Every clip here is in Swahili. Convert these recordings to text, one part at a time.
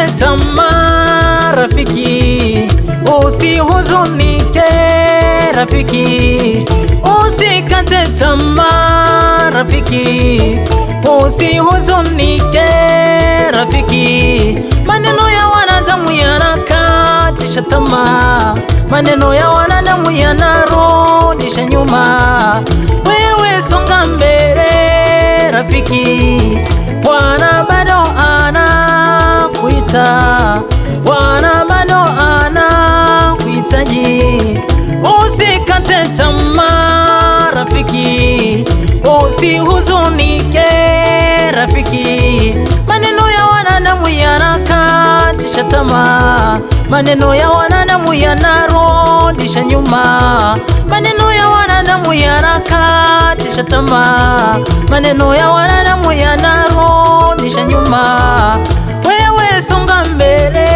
Usikate tamaa rafiki, usihuzunike rafiki. Usikate tamaa rafiki, usihuzunike rafiki. Maneno ya wanadamu yanakatisha tamaa, maneno ya wanadamu yanarudisha nyuma. Wewe songa mbele rafiki, Bwana bado anakuita, Bwana bado anakuhitaji. Usikate tamaa rafiki, usihuzunike rafiki. Maneno ya wanadamu yanakatisha tamaa, maneno ya wanadamu yanarudisha nyuma. Maneno ya wanadamu yanakatisha tamaa, maneno ya wanadamu yanarudisha nyuma. Wewe songa mbele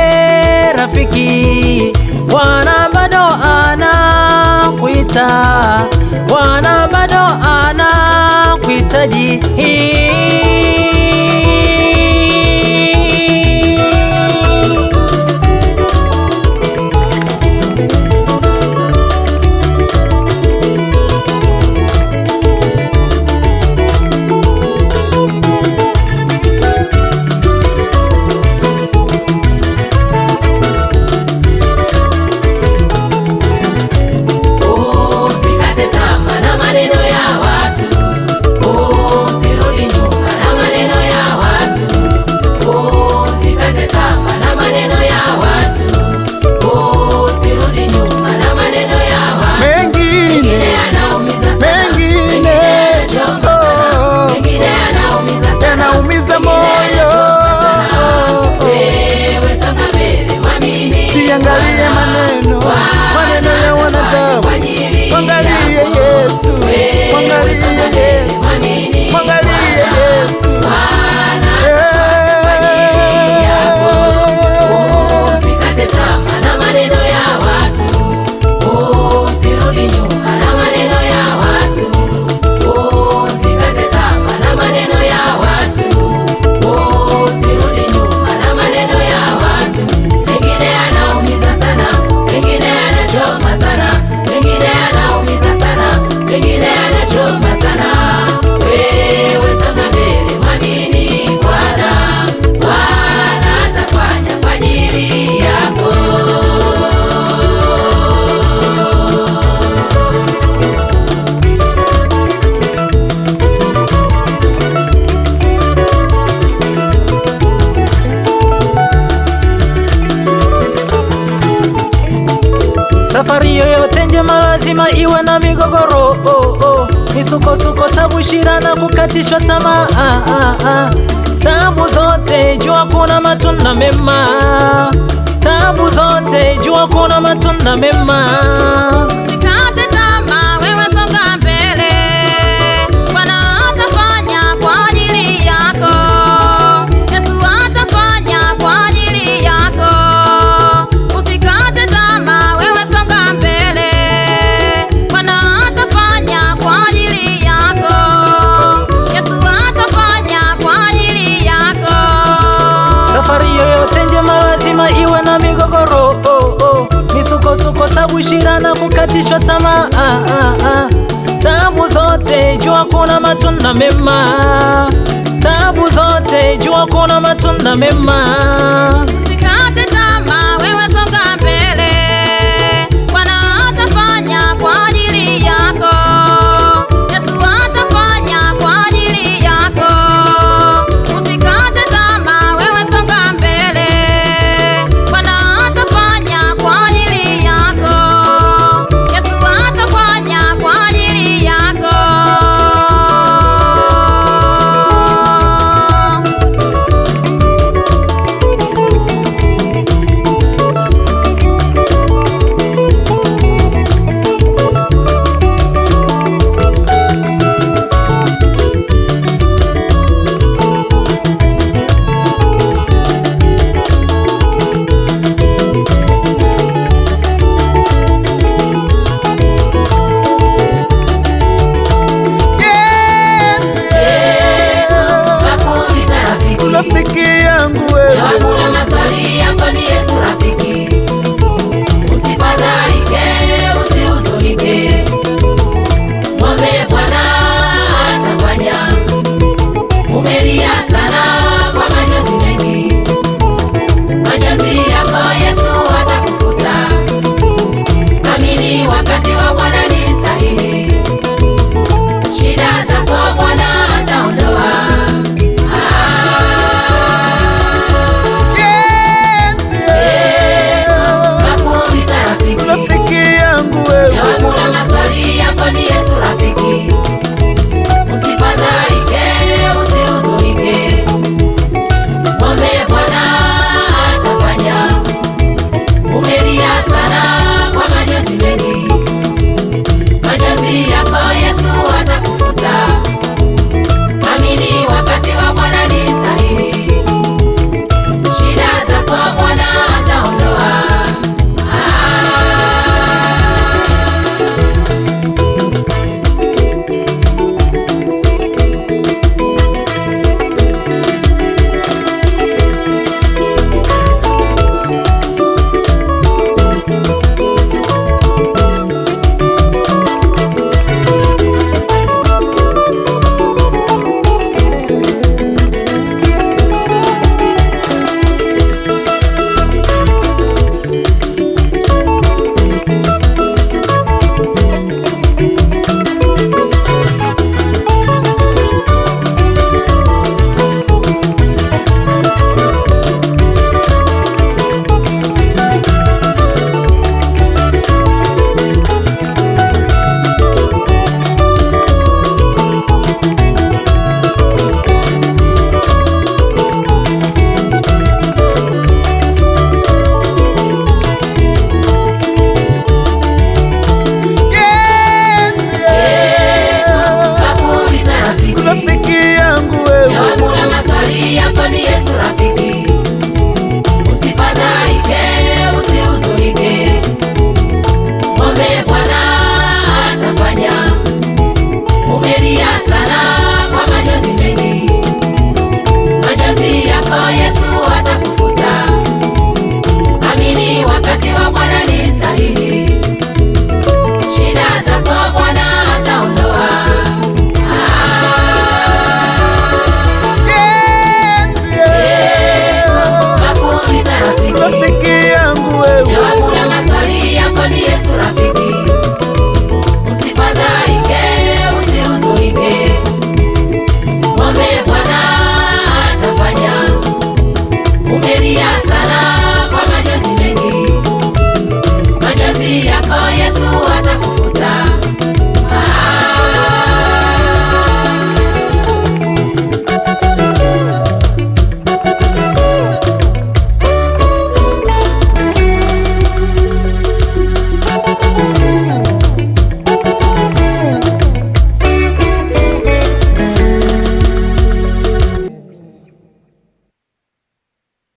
rafiki, Bwana bado anakuita, Bwana bado anakuhitaji. Angalia maneno ya wanadamu, angalia Yesu, angalia Yesu, angalia Yesu. Usikate tamaa na maneno ya watu, usirudi nyuma na maneno ya watu. Usikate tamaa na maneno ya watu, usirudi nyuma na maneno ya watu. Mengine yanaumiza sana, mengine yanachoma sana, mengine yanaumiza sana, mengine yanachoma sana. Wewe songa mbele, mwamini Bwana, Bwana atafanya kwa ajili yako. Safari yoyote njema lazima iwe na migogoro, misukosuko, tabu, shida na kukatishwa tamaa. Tabu zote jua kuna matunda mema, tabu zote jua kuna matunda mema. Usikate tamaa, wewe songa mbele, Bwana atafanya kwa ajili yako, Yesu atafanya kwa ajili yako. Usikate tamaa, wewe songa mbele, Bwana atafanya kwa ajili yako, Yesu atafanya kwa ajili yako. Safari yoyote njema lazima iwe na migogoro, misukosuko, tabu, shida na kukatishwa tamaa. Tabu zote jua kuna matunda mema, tabu zote jua kuna matunda mema.